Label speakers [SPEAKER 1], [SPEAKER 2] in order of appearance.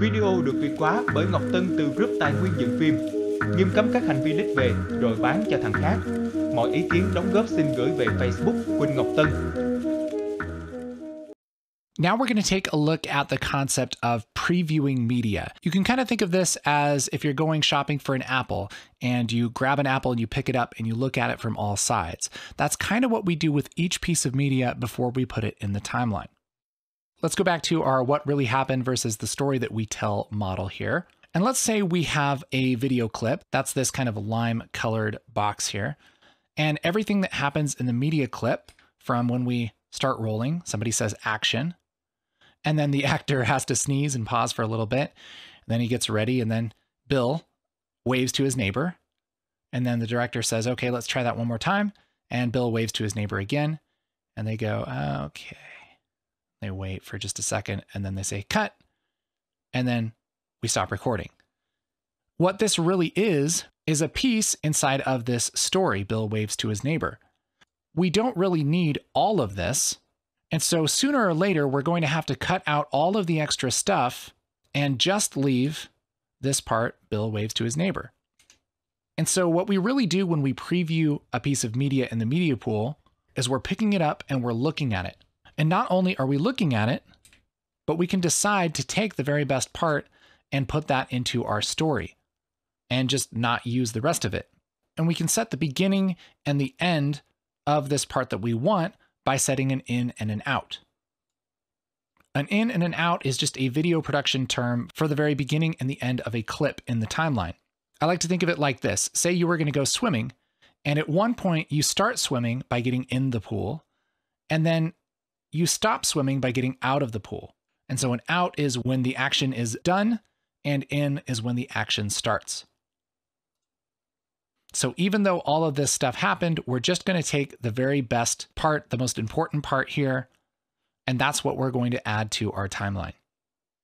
[SPEAKER 1] Video được Việt hóa bởi Ngọc Tân từ group tài nguyên dựng phim. Nghiêm cấm các hành vi lít về rồi bán cho thằng khác. Mọi ý kiến đóng góp xin gửi về Facebook Quỳnh Ngọc Tân.
[SPEAKER 2] Now we're going to take a look at the concept of previewing media. You can kind of think of this as if you're going shopping for an apple and you grab an apple and you pick it up and you look at it from all sides. That's kind of what we do with each piece of media before we put it in the timeline. Let's go back to our what really happened versus the story that we tell model here. And let's say we have a video clip. That's this kind of lime colored box here. And everything that happens in the media clip from when we start rolling, somebody says action. And then the actor has to sneeze and pause for a little bit. Then he gets ready, and then Bill waves to his neighbor. And then the director says, okay, let's try that one more time. And Bill waves to his neighbor again. And they go, okay. They wait for just a second, and then they say, cut. And then we stop recording. What this really is a piece inside of this story, Bill waves to his neighbor. We don't really need all of this. And so sooner or later, we're going to have to cut out all of the extra stuff and just leave this part, Bill waves to his neighbor. And so what we really do when we preview a piece of media in the media pool is we're picking it up and we're looking at it. And not only are we looking at it, but we can decide to take the very best part and put that into our story and just not use the rest of it. And we can set the beginning and the end of this part that we want by setting an in and an out. An in and an out is just a video production term for the very beginning and the end of a clip in the timeline. I like to think of it like this. Say you were going to go swimming, and at one point you start swimming by getting in the pool, and then you stop swimming by getting out of the pool. And so an out is when the action is done, and in is when the action starts. So even though all of this stuff happened, we're just going to take the very best part, the most important part here, and that's what we're going to add to our timeline.